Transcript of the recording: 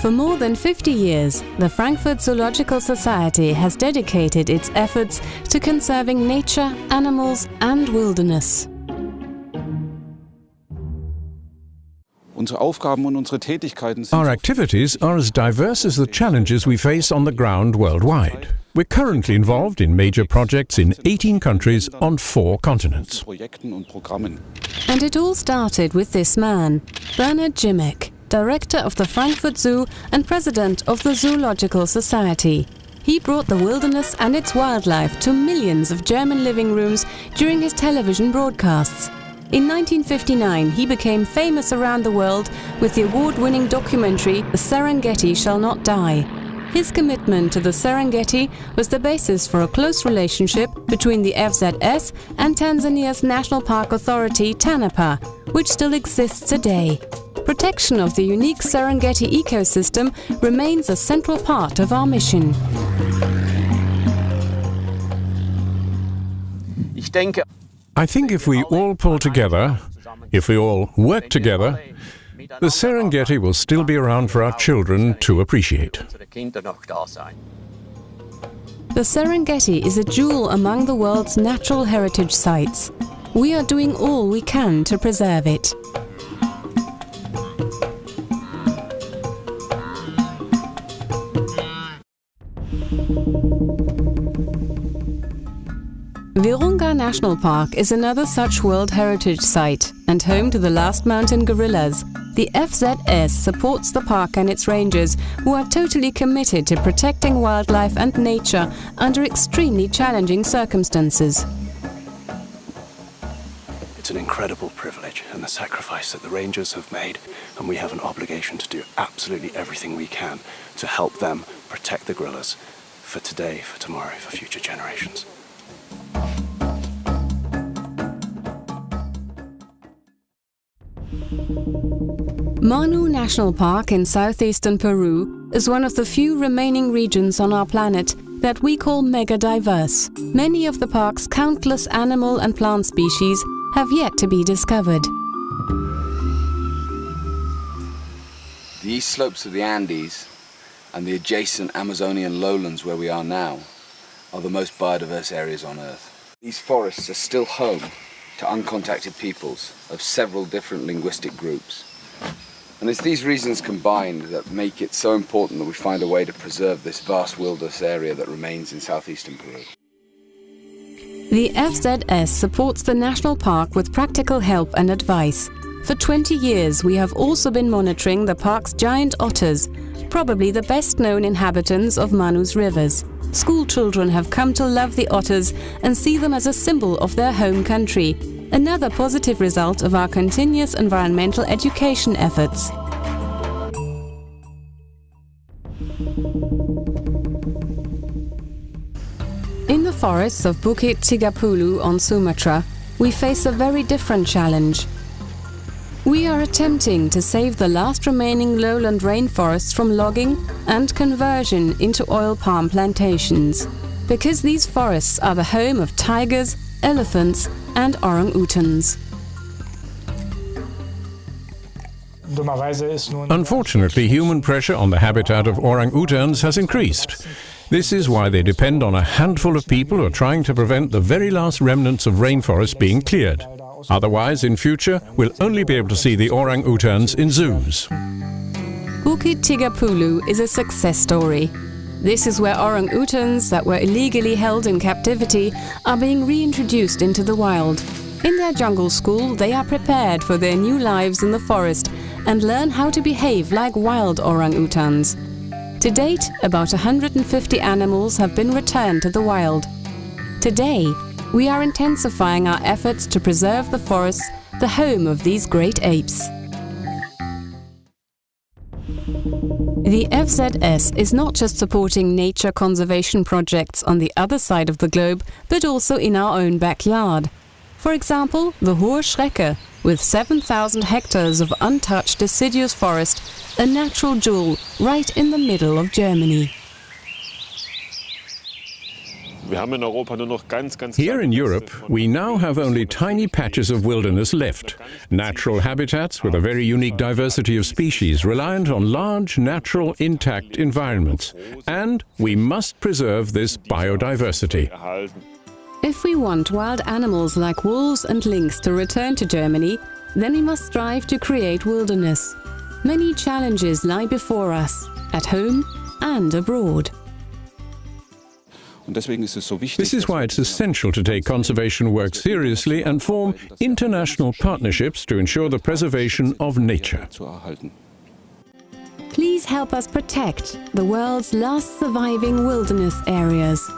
For more than 50 years, the Frankfurt Zoological Society has dedicated its efforts to conserving nature, animals and wilderness. Our activities are as diverse as the challenges we face on the ground worldwide. We're currently involved in major projects in 18 countries on 4 continents. And it all started with this man, Bernhard Jimmek, director of the Frankfurt Zoo and president of the Zoological Society. He brought the wilderness and its wildlife to millions of German living rooms during his television broadcasts. In 1959, he became famous around the world with the award-winning documentary The Serengeti Shall Not Die. His commitment to the Serengeti was the basis for a close relationship between the FZS and Tanzania's National Park Authority, TANAPA, which still exists today. Protection of the unique Serengeti ecosystem remains a central part of our mission. I think if we all pull together, if we all work together, the Serengeti will still be around for our children to appreciate. The Serengeti is a jewel among the world's natural heritage sites. We are doing all we can to preserve it. Virunga National Park is another such World Heritage Site and home to the last mountain gorillas. The FZS supports the park and its rangers, who are totally committed to protecting wildlife and nature under extremely challenging circumstances. It's an incredible privilege and the sacrifice that the rangers have made, and we have an obligation to do absolutely everything we can to help them protect the gorillas for today, for tomorrow, for future generations. Manu National Park in southeastern Peru is one of the few remaining regions on our planet that we call mega-diverse. Many of the park's countless animal and plant species have yet to be discovered. The east slopes of the Andes and the adjacent Amazonian lowlands where we are now are the most biodiverse areas on Earth. These forests are still home to uncontacted peoples of several different linguistic groups. And it's these reasons combined that make it so important that we find a way to preserve this vast wilderness area that remains in southeastern Peru. The FZS supports the national park with practical help and advice. For 20 years, we have also been monitoring the park's giant otters, probably the best-known inhabitants of Manu's rivers. School children have come to love the otters and see them as a symbol of their home country, another positive result of our continuous environmental education efforts. In the forests of Bukit Tigapulu on Sumatra, we face a very different challenge. We are attempting to save the last remaining lowland rainforests from logging and conversion into oil palm plantations, because these forests are the home of tigers, elephants and orang-utans. Unfortunately, human pressure on the habitat of orang-utans has increased. This is why they depend on a handful of people who are trying to prevent the very last remnants of rainforest being cleared. Otherwise, in future, we'll only be able to see the orang-utans in zoos. Bukit Tigapulu is a success story. This is where orang-utans that were illegally held in captivity are being reintroduced into the wild. In their jungle school, they are prepared for their new lives in the forest and learn how to behave like wild orang-utans. To date, about 150 animals have been returned to the wild. Today, we are intensifying our efforts to preserve the forests, the home of these great apes. The FZS is not just supporting nature conservation projects on the other side of the globe, but also in our own backyard. For example, the Hohe Schrecke, with 7,000 hectares of untouched deciduous forest, a natural jewel right in the middle of Germany. Here in Europe, we now have only tiny patches of wilderness left, natural habitats with a very unique diversity of species reliant on large, natural, intact environments. And we must preserve this biodiversity. If we want wild animals like wolves and lynx to return to Germany, then we must strive to create wilderness. Many challenges lie before us, at home and abroad. This is why it's essential to take conservation work seriously and form international partnerships to ensure the preservation of nature. Please help us protect the world's last surviving wilderness areas.